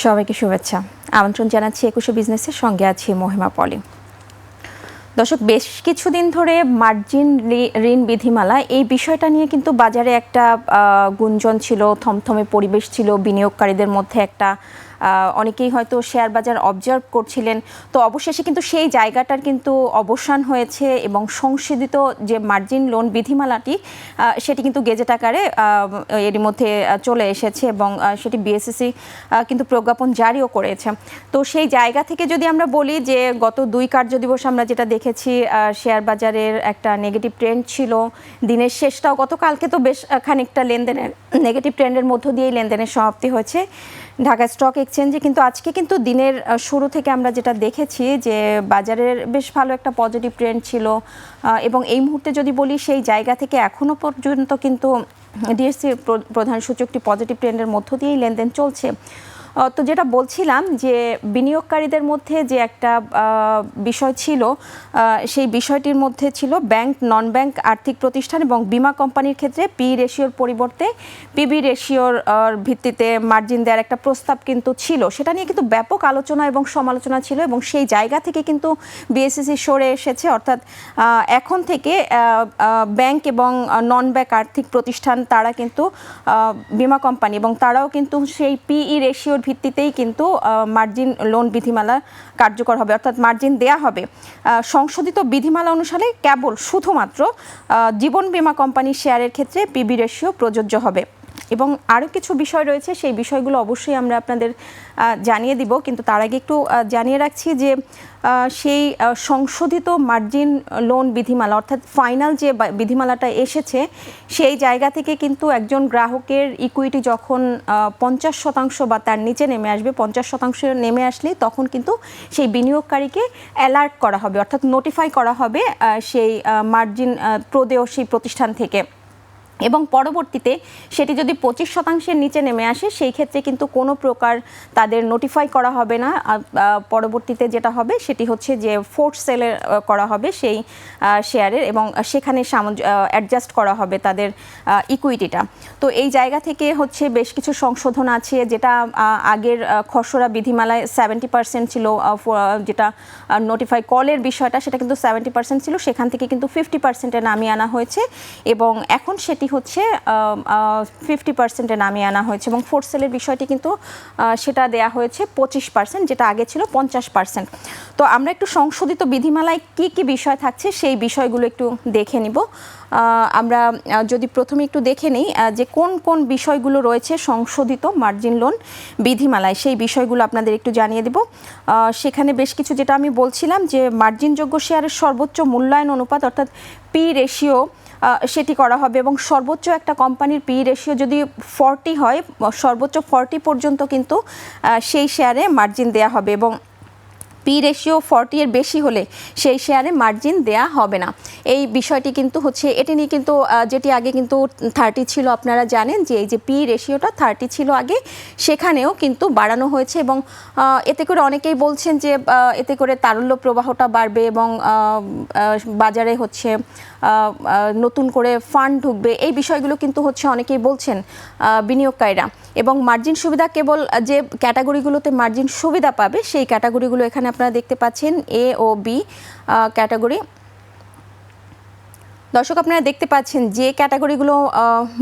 সবাইকে শুভেচ্ছা। আমন্ত্রণ জানাচ্ছি একুশে বিজনেসের সঙ্গে আছি মহিমা পলি। দর্শক, বেশ কিছুদিন ধরে মার্জিন ঋণ বিধিমালা এই বিষয়টা নিয়ে কিন্তু বাজারে একটা গুঞ্জন ছিল, থমথমে পরিবেশ ছিল, বিনিয়োগকারীদের মধ্যে একটা অনেকেই হয়তো শেয়ার বাজার অবজার্ভ করছিলেন। তো অবশেষে কিন্তু সেই জায়গাটার কিন্তু অবসান হয়েছে এবং সংশোধিত যে মার্জিন লোন বিধিমালাটি সেটি কিন্তু গেজেট আকারে এর মধ্যে চলে এসেছে এবং সেটি বিএসইসি কিন্তু প্রজ্ঞাপন জারিও করেছে। তো সেই জায়গা থেকে যদি আমরা বলি যে গত 2 কার্যদিবস আমরা যেটা দেখেছি, শেয়ার বাজারের একটা নেগেটিভ ট্রেন্ড ছিল। দিনের শেষটাও গতকালকে তো বেশ খানিকটা লেনদেনের নেগেটিভ ট্রেন্ডের মধ্য দিয়েই লেনদেনের সমাপ্তি হয়েছে ঢাকা স্টক এক্সচেঞ্জে। কিন্তু আজকে কিন্তু দিনের শুরু থেকে আমরা যেটা দেখেছি যে বাজারের বেশ ভালো একটা পজিটিভ ট্রেন্ড ছিল এবং এই মুহূর্তে যদি বলি সেই জায়গা থেকে এখনও পর্যন্ত কিন্তু ডিএসসির প্রধান সূচকটি পজিটিভ ট্রেন্ডের মধ্য দিয়েই লেনদেন চলছে। তো যেটা বলছিলাম যে বিনিয়োগকারীদের মধ্যে যে একটা বিষয় ছিল, সেই বিষয়টির মধ্যে ছিল ব্যাংক, নন ব্যাংক আর্থিক প্রতিষ্ঠান এবং বীমা কোম্পানির ক্ষেত্রে পি রেশিওর পরিবর্তে পিবি রেশিওর ভিত্তিতে মার্জিন দেওয়ার একটা প্রস্তাব কিন্তু ছিল। সেটা নিয়ে কিন্তু ব্যাপক আলোচনা এবং সমালোচনা ছিল এবং সেই জায়গা থেকে কিন্তু বিএসইসি সরে এসেছে। অর্থাৎ এখন থেকে ব্যাংক এবং নন ব্যাংক আর্থিক প্রতিষ্ঠান তারা কিন্তু বীমা কোম্পানি এবং তারাও কিন্তু সেই পিই রেশিওর ভিত্তিতেই কিন্তু মার্জিন লোন বিধিমালা কার্যকর হবে, অর্থাৎ মার্জিন দেয়া হবে। সংশোধিত বিধিমালা অনুসারে কেবল শুধুমাত্র জীবন বীমা কোম্পানির শেয়ারের ক্ষেত্রে পিবি রেশিও প্রযোজ্য হবে এবং আরও কিছু বিষয় রয়েছে, সেই বিষয়গুলো অবশ্যই আমরা আপনাদের জানিয়ে দিব। কিন্তু তার আগে একটু জানিয়ে রাখছি যে সেই সংশোধিত মার্জিন লোন বিধিমালা অর্থাৎ ফাইনাল যে বিধিমালাটা এসেছে সেই জায়গা থেকে কিন্তু একজন গ্রাহকের ইকুইটি যখন 50% বা তার নিচে নেমে আসবে, 50% নেমে আসলে তখন কিন্তু সেই বিনিয়োগকারীকে অ্যালার্ট করা হবে, অর্থাৎ নোটিফাই করা হবে সেই মার্জিন প্রদেয় সেই প্রতিষ্ঠান থেকে। এবং পরবর্তীতে সেটি যদি 25%-এর নিচে নেমে আসে সেই ক্ষেত্রে কিন্তু কোনো প্রকার তাদের নোটিফাই করা হবে না। পরবর্তীতে যেটা হবে সেটি হচ্ছে যে ফোর্স সেলের করা হবে সেই শেয়ারের এবং সেখানে অ্যাডজাস্ট করা হবে তাদের ইকুইটিটা। তো এই জায়গা থেকে হচ্ছে বেশ কিছু সংশোধন আছে, যেটা আগের খসড়া বিধিমালায় 70% ছিল, যেটা নোটিফাই কলের বিষয়টা সেটা কিন্তু 70% ছিল, সেখান থেকে কিন্তু 50%-এ নামিয়ে আনা হয়েছে এবং এখন সেটি হচ্ছে 50%-এ নামিয়ে আনা হয়েছে এবং ফোর্স সেলের বিষয়টি কিন্তু সেটা দেয়া হয়েছে 25%, যেটা আগে ছিল 50%। তো আমরা একটু সংশোধিত বিধিমালায় কি কি বিষয় থাকছে সেই বিষয়গুলো একটু দেখে নিব। আমরা যদি প্রথমে একটু দেখে নিই যে কোন কোন বিষয়গুলো রয়েছে সংশোধিত মার্জিন লোন বিধিমালায়, সেই বিষয়গুলো আপনাদের একটু জানিয়ে দেব। সেখানে বেশ কিছু, যেটা আমি বলছিলাম যে মার্জিনযোগ্য শেয়ারের সর্বোচ্চ মূল্যায়ন অনুপাত অর্থাৎ পি রেশিও সেটি করা হবে এবং সর্বোচ্চ একটা কোম্পানির পি রেশিও যদি 40 হয়, সর্বোচ্চ 40 পর্যন্ত কিন্তু সেই শেয়ারে মার্জিন দেয়া হবে এবং পি রেশিও 40 এর বেশি হলে সেই শেয়ারে মার্জিন দেয়া হবে না। এই বিষয়টি কিন্তু হচ্ছে, এটি নিয়ে কিন্তু যেটি আগে কিন্তু 30 ছিল, আপনারা জানেন যে এই যে পি রেশিওটা 30 ছিল আগে, সেখানেও কিন্তু বাড়ানো হয়েছে এবং এতে করে অনেকেই বলছেন যে এতে করে তারল্য প্রবাহটা বাড়বে এবং বাজারে হচ্ছে নতুন করে ফান্ড ঢুকবে, এই বিষয়গুলো কিন্তু হচ্ছে অনেকেই বলছেন বিনিয়োগকারীরা। এবং মার্জিন সুবিধা কেবল যে ক্যাটাগরিগুলোতে মার্জিন সুবিধা পাবে সেই ক্যাটাগরিগুলো এখানে আপনারা দেখতে পাচ্ছেন, এ ও বি ক্যাটাগরি। দর্শক, আপনারা দেখতে পাচ্ছেন যে ক্যাটাগরিগুলো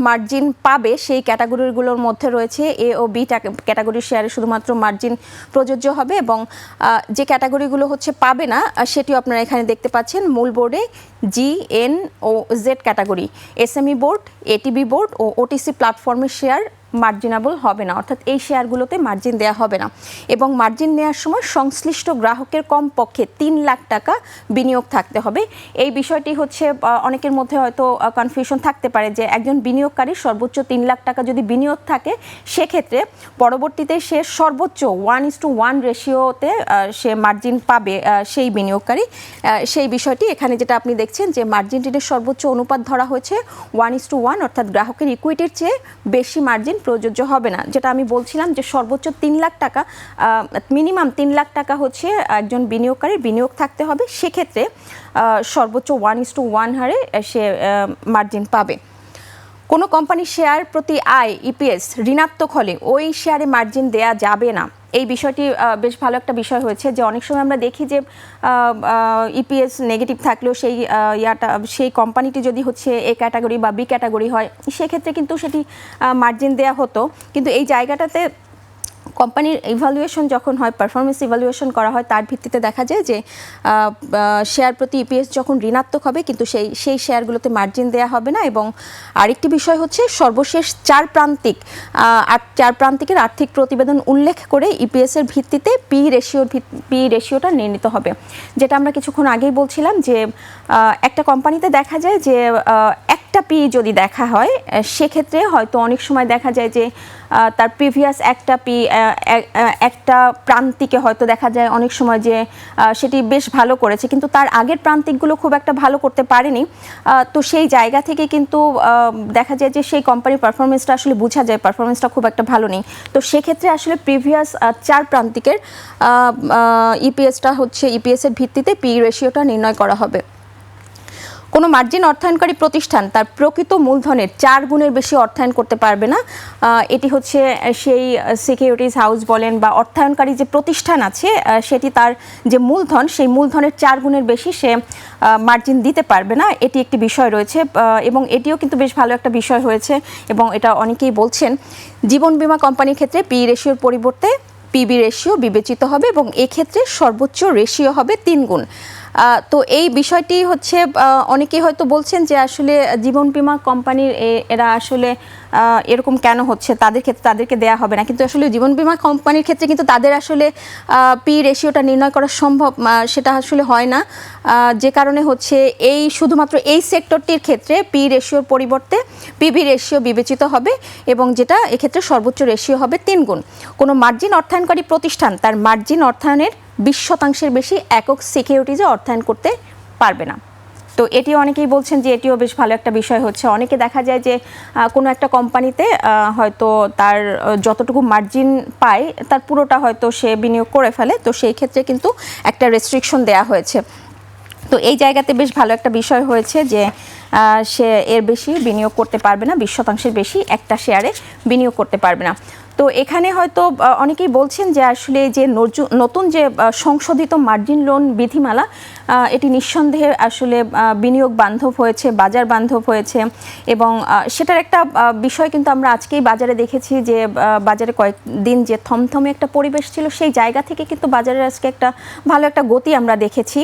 মার্জিন পাবে সেই ক্যাটাগরিগুলোর মধ্যে রয়েছে এ ও বি ক্যাটাগরির শেয়ারে শুধুমাত্র মার্জিন প্রযোজ্য হবে এবং যে ক্যাটাগরিগুলো হচ্ছে পাবে না সেটিও আপনারা এখানে দেখতে পাচ্ছেন। মূল বোর্ডে জি, এন ও Z category, SME board, ATB board ও ওটিসি প্ল্যাটফর্মের শেয়ার মার্জিনাবল হবে না, অর্থাৎ এই শেয়ারগুলোতে মার্জিন দেওয়া হবে না এবং মার্জিন নেওয়ার সময় সংশ্লিষ্ট গ্রাহকের কমপক্ষে 3 লাখ টাকা বিনিয়োগ থাকতে হবে। এই বিষয়টি হচ্ছে অনেকের মধ্যে হয়তো কনফিউশন থাকতে পারে যে একজন বিনিয়োগকারী সর্বোচ্চ 3 লাখ টাকা যদি বিনিয়োগ থাকে সেক্ষেত্রে পরবর্তীতে সে সর্বোচ্চ 1:1 রেশিওতে সে মার্জিন পাবে সেই বিনিয়োগকারী। সেই বিষয়টি এখানে যেটা আপনি দেখছেন যে মার্জিন ঋণের সর্বোচ্চ অনুপাত ধরা হয়েছে 1:1, অর্থাৎ গ্রাহকের ইকুইটির চেয়ে বেশি মার্জিন প্রযোজ্য হবে না। যেটা আমি বলছিলাম যে সর্বোচ্চ 3 লাখ টাকা, মিনিমাম 3 লাখ টাকা হচ্ছে একজন বিনিয়োগকারীর বিনিয়োগ থাকতে হবে, সেক্ষেত্রে সর্বোচ্চ 1:1 হারে সে মার্জিন পাবে। কোনো কোম্পানির শেয়ার প্রতি আয় ইপিএস ঋণাত্মক হলে ওই শেয়ারে মার্জিন দেয়া যাবে না। এই বিষয়টি বেশ ভালো একটা বিষয় হয়েছে যে অনেক সময় আমরা দেখি যে ইপিএস নেগেটিভ থাকলেও সেই কোম্পানিটি যদি হচ্ছে এ ক্যাটাগরি বা বি ক্যাটাগরি হয় সেক্ষেত্রে কিন্তু সেটি মার্জিন দেয়া হতো, কিন্তু এই জায়গাটাতে কোম্পানির ইভ্যালুয়েশন যখন হয়, পারফরমেন্স ইভ্যালুয়েশন করা হয়, তার ভিত্তিতে দেখা যায় যে শেয়ার প্রতি ইপিএস যখন ঋণাত্মক হবে কিন্তু সেই শেয়ারগুলোতে মার্জিন দেওয়া হবে না। এবং আরেকটি বিষয় হচ্ছে সর্বশেষ চার প্রান্তিকের আর্থিক প্রতিবেদন উল্লেখ করে ইপিএসের ভিত্তিতে পি রেশিওটা নির্ণীত হবে, যেটা আমরা কিছুক্ষণ আগেই বলছিলাম যে একটা কোম্পানিতে দেখা যায় যে একটা পি যদি দেখা হয় সেক্ষেত্রে হয়তো অনেক সময় দেখা যায় যে তার প্রিভিয়াস একটা প্রান্তিকে হয়তো দেখা যায় অনেক সময় যে সেটি বেশ ভালো করেছে কিন্তু তার আগের প্রান্তিকগুলো খুব একটা ভালো করতে পারেনি। তো সেই জায়গা থেকে কিন্তু দেখা যায় যে সেই কোম্পানির পারফরমেন্সটা আসলে বোঝা যায় পারফরমেন্সটা খুব একটা ভালো নেই। তো সেক্ষেত্রে আসলে প্রিভিয়াস চার প্রান্তিকের ইপিএসের ভিত্তিতে পি রেশিওটা নির্ণয় করা হবে। কোনো মার্জিন অর্থায়নকারী প্রতিষ্ঠান তার প্রকৃত মূলধনের 4 গুণের বেশি অর্থায়ন করতে পারবে না। এটি হচ্ছে সেই সিকিউরিটিজ হাউস বলেন বা অর্থায়নকারী যে প্রতিষ্ঠান আছে সেটি তার যে মূলধন সেই মূলধনের 4 গুণের বেশি সে মার্জিন দিতে পারবে না, এটি একটি বিষয় রয়েছে এবং এটিও কিন্তু বেশ ভালো একটা বিষয় হয়েছে এবং এটা অনেকেই বলছেন। জীবন বীমা কোম্পানির ক্ষেত্রে পি রেশিওর পরিবর্তে পিবি রেশিও বিবেচিত হবে এবং এক্ষেত্রে সর্বোচ্চ রেশিও হবে 3 গুণ। তো এই বিষয়টি হচ্ছে অনেকেই হয়তো বলছেন যে আসলে জীবন বীমা কোম্পানির এরা আসলে এরকম কেন হচ্ছে, তাদের ক্ষেত্রে তাদেরকে দেয়া হবে না, কিন্তু আসলে জীবন বীমা কোম্পানির ক্ষেত্রে কিন্তু তাদের আসলে পি রেশিওটা নির্ণয় করা সম্ভব সেটা আসলে হয় না, যে কারণে হচ্ছে শুধুমাত্র এই সেক্টরটির ক্ষেত্রে পি রেশিওর পরিবর্তে পিবি রেশিও বিবেচিত হবে এবং যেটা এক্ষেত্রে সর্বোচ্চ রেশিও হবে 3 গুণ। কোনো মার্জিন অর্থায়নকারী প্রতিষ্ঠান তার মার্জিন অর্থায়নের 20% বেশি একক সিকিউরিটিজে অর্থায়ন করতে পারবে না। তো এটি অনেকেই বলছেন যে এটিও বেশ ভালো একটা বিষয় হচ্ছে। অনেকে দেখা যায় যে কোনো একটা কোম্পানিতে হয়তো তার যতটুকু মার্জিন পায় তার পুরোটা হয়তো সে বিনিয়োগ করে ফেলে, তো সেই ক্ষেত্রে কিন্তু একটা রেস্ট্রিকশন দেয়া হয়েছে। তো এই জায়গাতে বেশ ভালো একটা বিষয় হয়েছে যে সে এর বেশি বিনিয়োগ করতে পারবে না, 20% বেশি একটা শেয়ারে বিনিয়োগ করতে পারবে না। তো এখানে হয়তো অনেকেই বলছেন যে আসলে যে নতুন যে সংশোধিত মার্জিন লোন বিধিমালা এটি নিঃসন্দেহে আসলে বিনিয়োগ বান্ধব হয়েছে, বাজার বান্ধব হয়েছে এবং সেটার একটা বিষয় কিন্তু আমরা আজকেই বাজারে দেখেছি যে বাজারে কয়েকদিন যে থমথমে একটা পরিবেশ ছিল সেই জায়গা থেকে কিন্তু বাজারের আজকে একটা ভালো একটা গতি আমরা দেখেছি।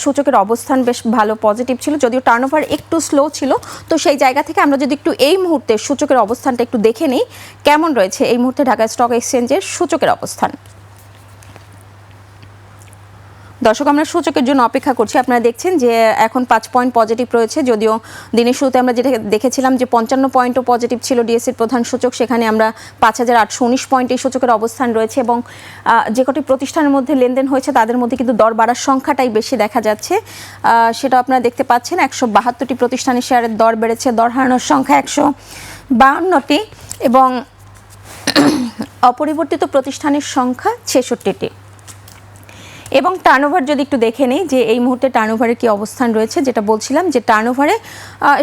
সূচকের অবস্থান বেশ ভালো পজিটিভ ছিল, যদিও টার্নওভার একটু স্লো ছিল। তো সেই জায়গা থেকে আমরা যদি একটু এই মুহূর্তে সূচকের অবস্থানটা একটু দেখে নিই কেমন রয়েছে এই মুহূর্তে ঢাকা স্টক এক্সচেঞ্জের সূচকের অবস্থান। দর্শক, আমরা সূচকের জন্য অপেক্ষা করছি। আপনারা দেখছেন যে এখন 5 পয়েন্ট পজিটিভ রয়েছে, যদিও দিনের শুরুতে আমরা যেটা দেখেছিলাম যে 55 পয়েন্টও পজিটিভ ছিল ডিএসসির প্রধান সূচক, সেখানে আমরা 5819 পয়েন্ট এই সূচকের অবস্থান রয়েছে এবং যে কটি প্রতিষ্ঠানের মধ্যে লেনদেন হয়েছে তাদের মধ্যে কিন্তু দর বাড়ার সংখ্যাটাই বেশি দেখা যাচ্ছে, সেটা আপনারা দেখতে পাচ্ছেন। 172টি প্রতিষ্ঠানের শেয়ারের দর বেড়েছে, দর হারানোর সংখ্যা 152টি এবং অপরিবর্তিত প্রতিষ্ঠানের সংখ্যা 66টি। এবং টার্নওভার যদি একটু দেখে নেই যে এই মুহূর্তে টার্নওভারের কি অবস্থান রয়েছে, যেটা বলছিলাম যে টার্নওভারে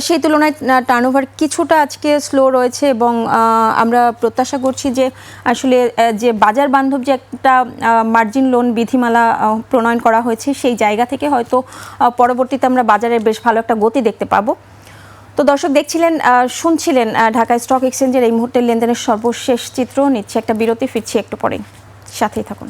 সেই তুলনায় টার্নওভার কিছুটা আজকে স্লো রয়েছে এবং আমরা প্রত্যাশা করছি যে আসলে যে বাজার বান্ধব যে একটা মার্জিন লোন বিধিমালা প্রণয়ন করা হয়েছে সেই জায়গা থেকে হয়তো পরবর্তীতে আমরা বাজারে বেশ ভালো একটা গতি দেখতে পাবো। তো দর্শক, শুনছিলেন ঢাকা স্টক এক্সচেঞ্জের এই মুহূর্তের লেনদেনের সর্বশেষ চিত্র। নিচ্ছে একটা বিরতি, ফিরছি একটু পরে, সাথেই থাকুন।